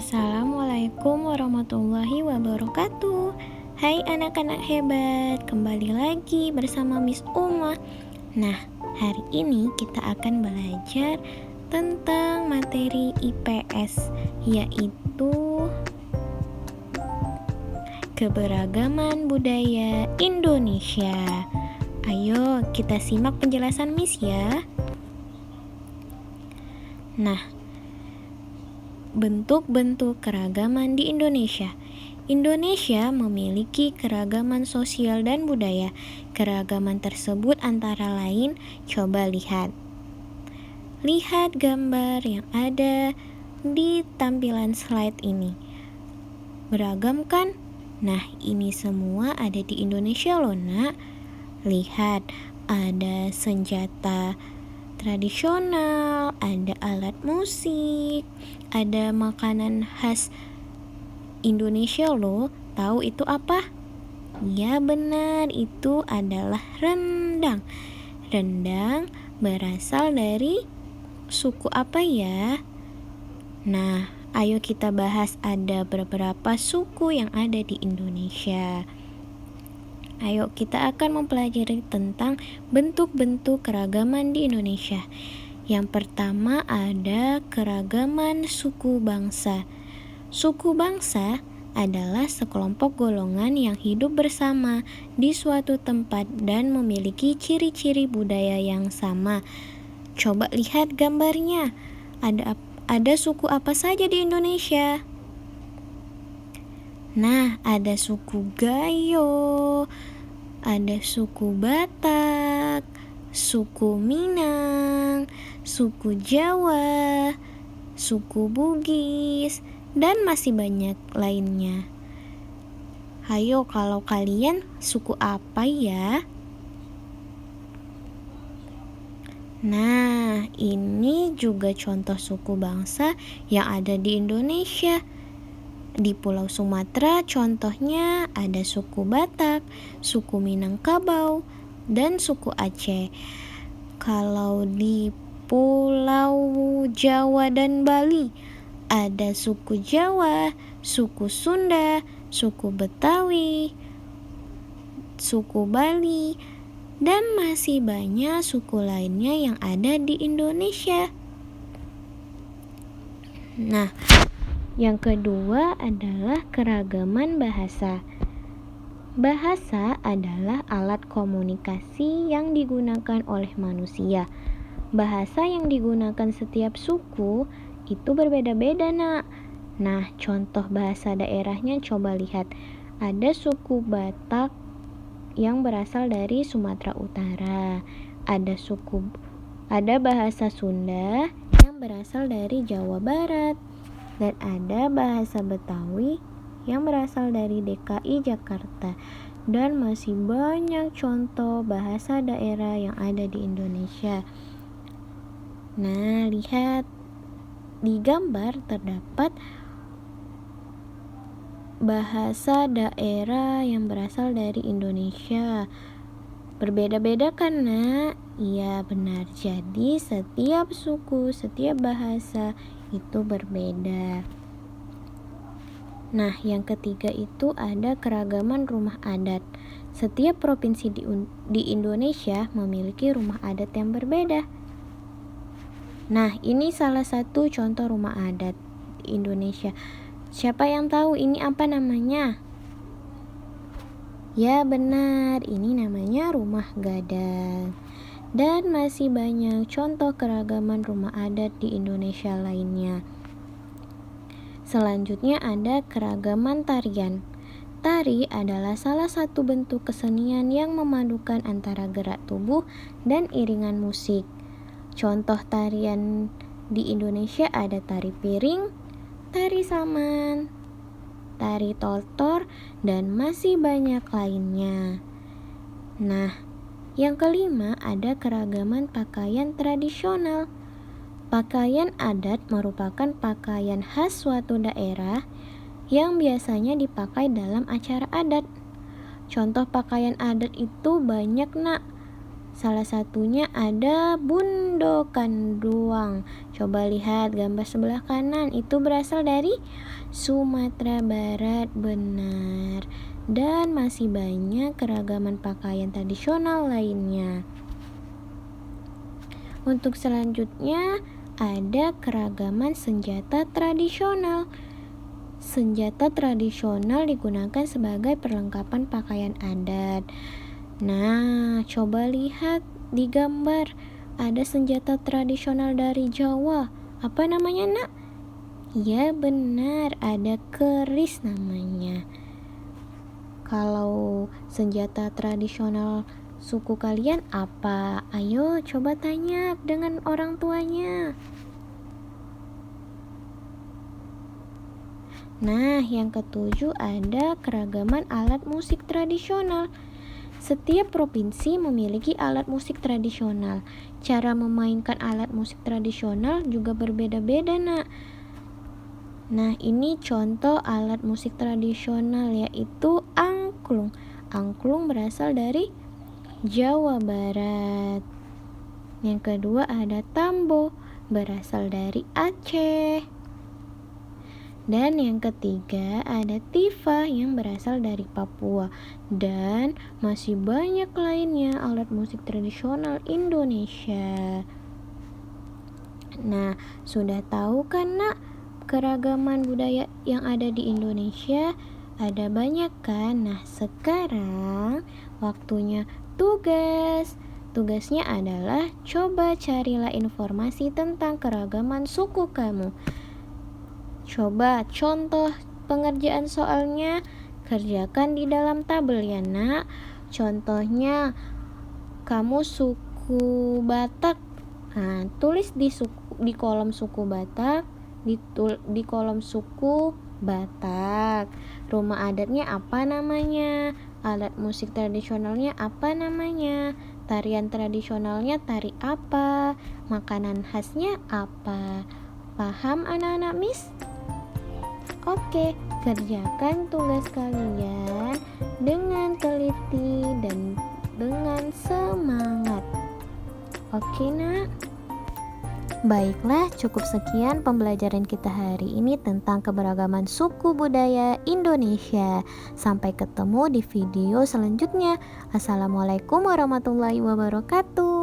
Assalamualaikum warahmatullahi wabarakatuh. Hai anak-anak hebat, kembali lagi bersama Miss Uma. Nah, hari ini kita akan belajar tentang materi IPS, yaitu keberagaman budaya Indonesia. Ayo kita simak penjelasan Miss ya. Nah, bentuk-bentuk keragaman di Indonesia. Indonesia memiliki keragaman sosial dan budaya. Keragaman tersebut antara lain, coba lihat. Lihat gambar yang ada di tampilan slide ini. Beragam kan? Nah, ini semua ada di Indonesia loh, Nak. Lihat, ada senjata tradisional, ada alat musik, ada makanan khas Indonesia loh. Tahu itu apa? Ya benar, itu adalah rendang. Rendang berasal dari suku apa ya? Nah, ayo kita bahas ada beberapa suku yang ada di Indonesia. Ayo kita akan mempelajari tentang bentuk-bentuk keragaman di Indonesia. Yang pertama ada keragaman suku bangsa. Suku bangsa adalah sekelompok golongan yang hidup bersama di suatu tempat dan memiliki ciri-ciri budaya yang sama. Coba lihat gambarnya. Ada suku apa saja di Indonesia? Nah, ada suku Gayo, ada suku Batak, suku Minang, suku Jawa, suku Bugis, dan masih banyak lainnya. Hayo, kalau kalian suku apa ya? Nah, ini juga contoh suku bangsa yang ada di Indonesia. Di Pulau Sumatera contohnya ada suku Batak, suku Minangkabau, dan suku Aceh. Kalau di Pulau Jawa dan Bali ada suku Jawa, suku Sunda, suku Betawi, suku Bali, dan masih banyak suku lainnya yang ada di Indonesia. Nah, yang kedua adalah keragaman bahasa. Bahasa adalah alat komunikasi yang digunakan oleh manusia. Bahasa yang digunakan setiap suku itu berbeda-beda, Nak. Nah, contoh bahasa daerahnya coba lihat. Ada suku Batak yang berasal dari Sumatera Utara. Ada bahasa Sunda yang berasal dari Jawa Barat. Dan ada bahasa Betawi yang berasal dari DKI Jakarta. Dan masih banyak contoh bahasa daerah yang ada di Indonesia. Nah, lihat di gambar terdapat bahasa daerah yang berasal dari Indonesia. Berbeda-beda kan, Nak? Iya, benar. Jadi setiap suku, setiap bahasa itu berbeda. Nah, yang ketiga itu ada keragaman rumah adat. Setiap provinsi di Indonesia memiliki rumah adat yang berbeda. Nah, ini salah satu contoh rumah adat di Indonesia. Siapa yang tahu ini apa namanya? Ya benar, ini namanya rumah gadang. Dan masih banyak contoh keragaman rumah adat di Indonesia lainnya. Selanjutnya ada keragaman tarian. Tari adalah salah satu bentuk kesenian yang memadukan antara gerak tubuh dan iringan musik. Contoh tarian di Indonesia ada tari piring, tari saman, tari tortor, dan masih banyak lainnya. Nah, yang kelima ada keragaman pakaian tradisional. Pakaian adat merupakan pakaian khas suatu daerah yang biasanya dipakai dalam acara adat. Contoh pakaian adat itu banyak, Nak. Salah satunya ada Bundo Kanduang. Coba lihat gambar sebelah kanan, itu berasal dari Sumatera Barat, benar. Dan masih banyak keragaman pakaian tradisional lainnya. Untuk selanjutnya ada keragaman senjata tradisional. Senjata tradisional digunakan sebagai perlengkapan pakaian adat. Nah, coba lihat di gambar. Ada senjata tradisional dari Jawa. Apa namanya, Nak? Ya, benar, ada keris namanya. Kalau senjata tradisional suku kalian apa? Ayo coba tanya dengan orang tuanya. Nah, yang ketujuh ada keragaman alat musik tradisional. Setiap provinsi memiliki alat musik tradisional. Cara memainkan alat musik tradisional juga berbeda-beda, Nak. Nah, ini contoh alat musik tradisional, yaitu angklung. Angklung berasal dari Jawa Barat. Yang kedua ada tambo, berasal dari Aceh. Dan yang ketiga ada tifa yang berasal dari Papua. Dan masih banyak lainnya alat musik tradisional Indonesia. Nah, sudah tahu kan, Nak, keragaman budaya yang ada di Indonesia? Ada banyak kan? Nah, sekarang waktunya tugas. Tugasnya adalah coba carilah informasi tentang keragaman suku kamu. Coba contoh pengerjaan soalnya kerjakan di dalam tabel ya, Nak. Contohnya kamu suku Batak. Nah, tulis di kolom suku Batak, di kolom suku Batak. Rumah adatnya apa namanya? Alat musik tradisionalnya apa namanya? Tarian tradisionalnya tari apa? Makanan khasnya apa? Paham anak-anak Miss? Oke, kerjakan tugas kalian dengan teliti dan dengan semangat. Oke, Nak? Baiklah, cukup sekian pembelajaran kita hari ini tentang keberagaman suku budaya Indonesia. Sampai ketemu di video selanjutnya. Assalamualaikum warahmatullahi wabarakatuh.